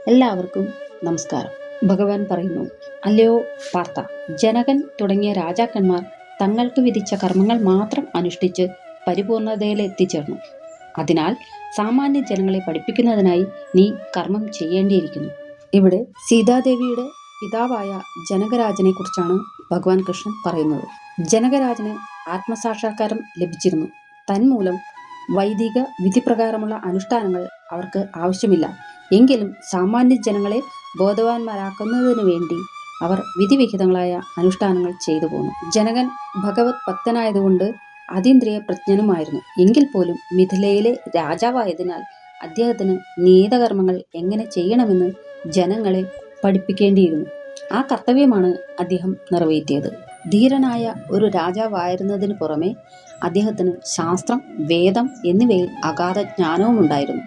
എല്ലാവർക്കും നമസ്കാരം. ഭഗവാൻ പറയുന്നു, അല്ലയോ പാർത്ഥ, ജനകൻ തുടങ്ങിയ രാജാക്കന്മാർ തങ്ങൾക്ക് വിധിച്ച കർമ്മങ്ങൾ മാത്രം അനുഷ്ഠിച്ച് പരിപൂർണതയിലെത്തിച്ചേർന്നു. അതിനാൽ സാമാന്യ ജനങ്ങളെ പഠിപ്പിക്കുന്നതിനായി നീ കർമ്മം ചെയ്യേണ്ടിയിരിക്കുന്നു. ഇവിടെ സീതാദേവിയുടെ പിതാവായ ജനകരാജനെ കുറിച്ചാണ് ഭഗവാൻ കൃഷ്ണൻ പറയുന്നത്. ജനകരാജന് ആത്മസാക്ഷാത്കാരം ലഭിച്ചിരുന്നു. തന്മൂലം വൈദിക വിധിപ്രകാരമുള്ള അനുഷ്ഠാനങ്ങൾ അവർക്ക് ആവശ്യമില്ല. എങ്കിലും സാമാന്യ ജനങ്ങളെ ബോധവാന്മാരാക്കുന്നതിനു വേണ്ടി അവർ വിധിവിഹിതങ്ങളായ അനുഷ്ഠാനങ്ങൾ ചെയ്തു പോന്നു. ജനകൻ ഭഗവത് ഭക്തനായതുകൊണ്ട് അതീന്ദ്രിയ പ്രജ്ഞനുമായിരുന്നു. എങ്കിൽ പോലും മിഥിലയിലെ രാജാവായതിനാൽ അദ്ദേഹത്തിന് നിയതകർമ്മങ്ങൾ എങ്ങനെ ചെയ്യണമെന്ന് ജനങ്ങളെ പഠിപ്പിക്കേണ്ടിയിരുന്നു. ആ കർത്തവ്യമാണ് അദ്ദേഹം നിറവേറ്റിയത്. ധീരനായ ഒരു രാജാവായിരുന്നതിന് പുറമെ അദ്ദേഹത്തിന് ശാസ്ത്രം, വേദം എന്നിവയിൽ അഗാധ ജ്ഞാനവും ഉണ്ടായിരുന്നു.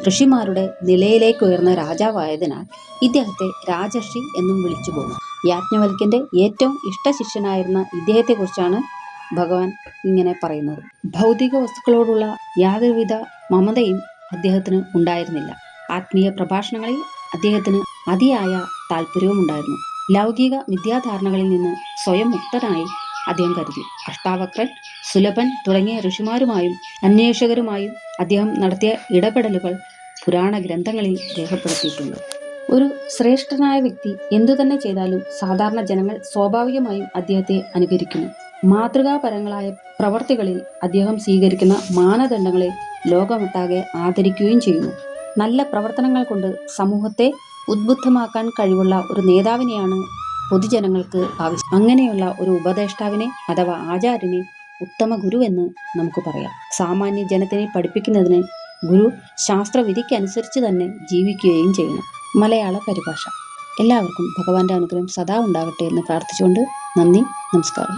ഋഷിമാരുടെ നിലയിലേക്ക് ഉയർന്ന രാജാവായതിനാൽ ഇദ്ദേഹത്തെ രാജർഷി എന്നും വിളിച്ചു പോന്നു. യാജ്ഞവൽക്യന്റെ ഏറ്റവും ഇഷ്ടശിഷ്യനായിരുന്ന ഇദ്ദേഹത്തെക്കുറിച്ചാണ് ഭഗവാൻ ഇങ്ങനെ പറയുന്നത്. ഭൗതിക വസ്തുക്കളോടുള്ള യാതൊരുവിധ മമതയും അദ്ദേഹത്തിന് ഉണ്ടായിരുന്നില്ല. ആത്മീയ പ്രഭാഷണങ്ങളിൽ അദ്ദേഹത്തിന് അതിയായ താല്പര്യവും ഉണ്ടായിരുന്നു. ലൗകിക വിദ്യാധാരണകളിൽ നിന്ന് സ്വയം മുക്തനായി അദ്ദേഹം കരുതി. അഷ്ടാവക്രൻ, സുലഭൻ തുടങ്ങിയ ഋഷിമാരുമായും അന്വേഷകരുമായും അദ്ദേഹം നടത്തിയ ഇടപെടലുകൾ പുരാണ ഗ്രന്ഥങ്ങളിൽ രേഖപ്പെടുത്തിയിട്ടുണ്ട്. ഒരു ശ്രേഷ്ഠനായ വ്യക്തി എന്തുതന്നെ ചെയ്താലും സാധാരണ ജനങ്ങൾ സ്വാഭാവികമായും അദ്ദേഹത്തെ അനുകരിക്കുന്നു. മാതൃകാപരങ്ങളായ പ്രവർത്തികളിൽ അദ്ദേഹം സ്വീകരിക്കുന്ന മാനദണ്ഡങ്ങളെ ലോകമൊട്ടാകെ ആദരിക്കുകയും ചെയ്യുന്നു. നല്ല പ്രവർത്തനങ്ങൾ കൊണ്ട് സമൂഹത്തെ ഉദ്ബുദ്ധമാക്കാൻ കഴിവുള്ള ഒരു നേതാവിനെയാണ് പൊതുജനങ്ങൾക്ക് ആവശ്യം. അങ്ങനെയുള്ള ഒരു ഉപദേഷ്ടാവിനെ അഥവാ ആചാര്യനെ ഉത്തമ ഗുരുവെന്ന് നമുക്ക് പറയാം. സാമാന്യ ജനത്തിനെ പഠിപ്പിക്കുന്നതിന് ഗുരു ശാസ്ത്രവിധിക്കനുസരിച്ച് തന്നെ ജീവിക്കുകയും ചെയ്യണം. മലയാള പരിഭാഷ. എല്ലാവർക്കും ഭഗവാന്റെ അനുഗ്രഹം സദാ ഉണ്ടാകട്ടെ എന്ന് പ്രാർത്ഥിച്ചുകൊണ്ട് നന്ദി, നമസ്കാരം.